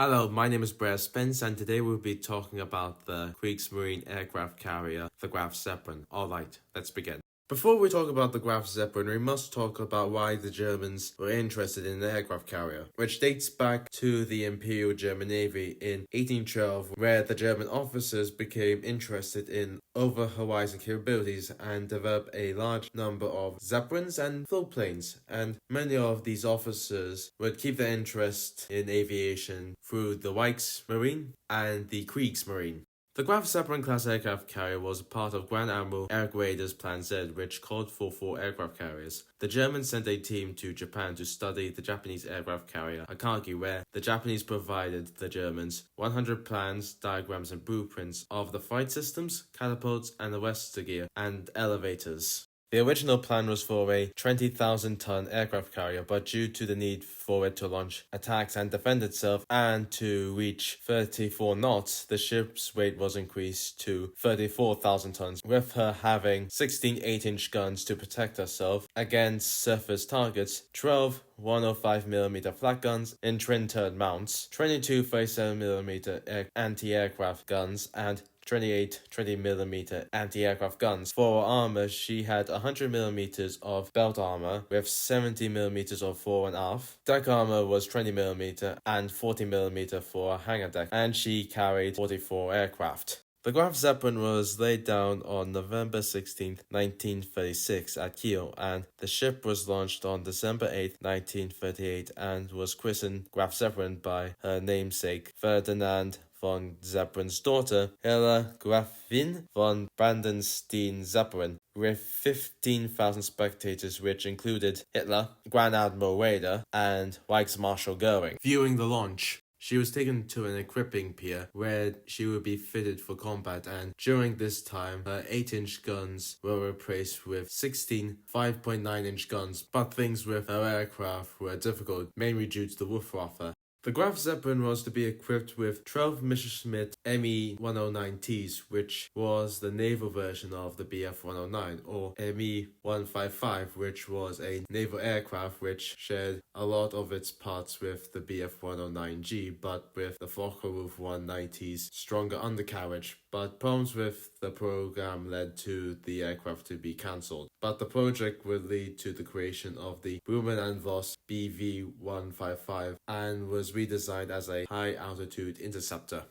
Hello, my name is Brad Spence, and today we'll be talking about the Kriegsmarine aircraft carrier, the Graf Zeppelin. Alright, let's begin. Before we talk about the Graf Zeppelin, we must talk about why the Germans were interested in the aircraft carrier, which dates back to the Imperial German Navy in 1812, where the German officers became interested in over-horizon capabilities and developed a large number of Zeppelins and floatplanes, and many of these officers would keep their interest in aviation through the Reichsmarine and the Kriegsmarine. The Graf Zeppelin class aircraft carrier was a part of Grand Admiral Erich Raeder's Plan Z, which called for 4 aircraft carriers. The Germans sent a team to Japan to study the Japanese aircraft carrier Akagi, where the Japanese provided the Germans 100 plans, diagrams, and blueprints of the flight systems, catapults, and arrestor gear and elevators. The original plan was for a 20,000-ton aircraft carrier, but due to the need for it to launch attacks and defend itself and to reach 34 knots, the ship's weight was increased to 34,000 tons, with her having 16 8-inch guns to protect herself against surface targets, 12 105mm flat guns in twin-turret mounts, 22 37mm anti-aircraft guns, and 28 20mm anti-aircraft guns. For armor, she had 100mm of belt armor with 70mm of fore and aft. Deck armor was 20mm and 40mm for a hangar deck, and she carried 44 aircraft. The Graf Zeppelin was laid down on November 16, 1936 at Kiel, and the ship was launched on December 8, 1938 and was christened Graf Zeppelin by her namesake Ferdinand von Zeppelin's daughter, Hilla Grafin von Brandenstein-Zeppelin, with 15,000 spectators, which included Hitler, Grand Admiral Raeder, and Reichsmarshal Goering, viewing the launch. She was taken to an equipping pier where she would be fitted for combat, and during this time, her 8-inch guns were replaced with 16 5.9-inch guns, but things with her aircraft were difficult, mainly due to the Luftwaffe. The Graf Zeppelin was to be equipped with 12 Messerschmitt Me-109Ts, which was the naval version of the Bf-109, or Me-155, which was a naval aircraft which shared a lot of its parts with the Bf-109G, but with the Focke-Wulf 190's stronger undercarriage. But problems with the program led to the aircraft to be cancelled. But the project would lead to the creation of the Blumen and Voss BV-155 and was redesigned as a high-altitude interceptor.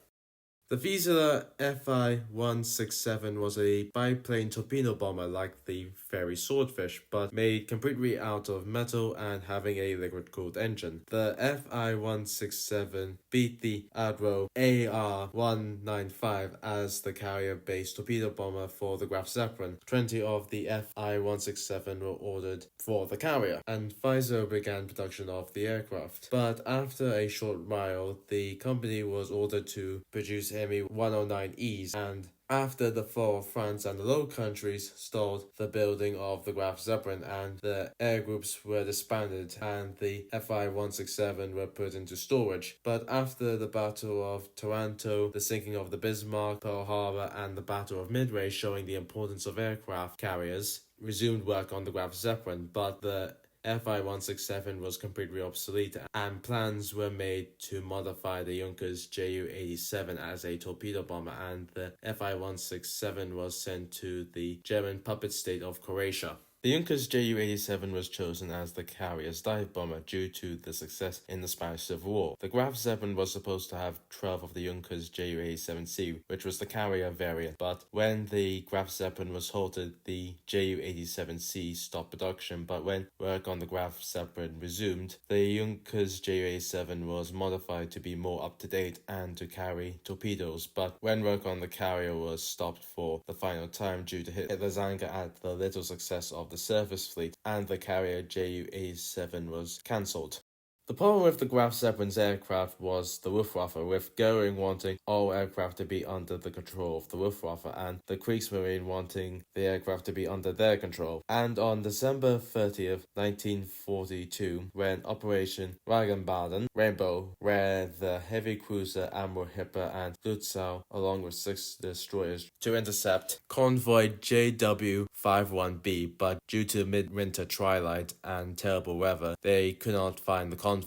The Vizsla Fi-167 was a biplane torpedo bomber like the Fairey Swordfish, but made completely out of metal and having a liquid-cooled engine. The Fi-167 beat the Adro AR-195 as the carrier-based torpedo bomber for the Graf Zeppelin. 20 of the Fi-167 were ordered for the carrier, and Pfizer began production of the aircraft. But after a short while, the company was ordered to produce Me-109Es, and after the fall of France and the Low Countries stalled the building of the Graf Zeppelin and the air groups were disbanded and the Fi-167 were put into storage. But after the Battle of Taranto, the sinking of the Bismarck, Pearl Harbor, and the Battle of Midway showing the importance of aircraft carriers, resumed work on the Graf Zeppelin, but the Fi-167 was completely obsolete, and plans were made to modify the Junkers Ju-87 as a torpedo bomber, and the Fi-167 was sent to the German puppet state of Croatia. The Junkers Ju-87 was chosen as the carrier's dive bomber due to the success in the Spanish Civil War. The Graf Zeppelin was supposed to have 12 of the Junkers Ju-87C, which was the carrier variant, but when the Graf Zeppelin was halted, the Ju-87C stopped production, but when work on the Graf Zeppelin resumed, the Junkers Ju-87 was modified to be more up-to-date and to carry torpedoes, but when work on the carrier was stopped for the final time due to Hitler's anger at the little success of the surface fleet, and the carrier Ju-87 was cancelled. The problem with the Graf Zeppelin's aircraft was the Luftwaffe, with Goering wanting all aircraft to be under the control of the Luftwaffe and the Kriegsmarine wanting the aircraft to be under their control. And on December 30th, 1942, when Operation Regenbaden Rainbow, where the heavy cruiser Admiral Hipper and Lutzow, along with 6 destroyers, to intercept convoy JW-51B, but due to midwinter twilight and terrible weather, they could not find the convoy.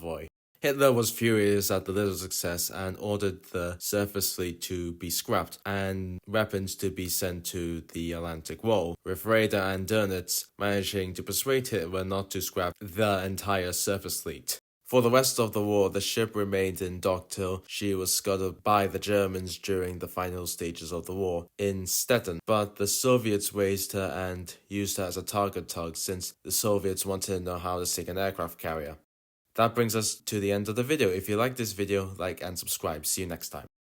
Hitler was furious at the little success and ordered the surface fleet to be scrapped and weapons to be sent to the Atlantic Wall, with Raeder and Dönitz managing to persuade Hitler not to scrap the entire surface fleet. For the rest of the war, the ship remained in dock till she was scuttled by the Germans during the final stages of the war in Stettin, but the Soviets raised her and used her as a target tug since the Soviets wanted to know how to sink an aircraft carrier. That brings us to the end of the video. If you like this video, like and subscribe. See you next time.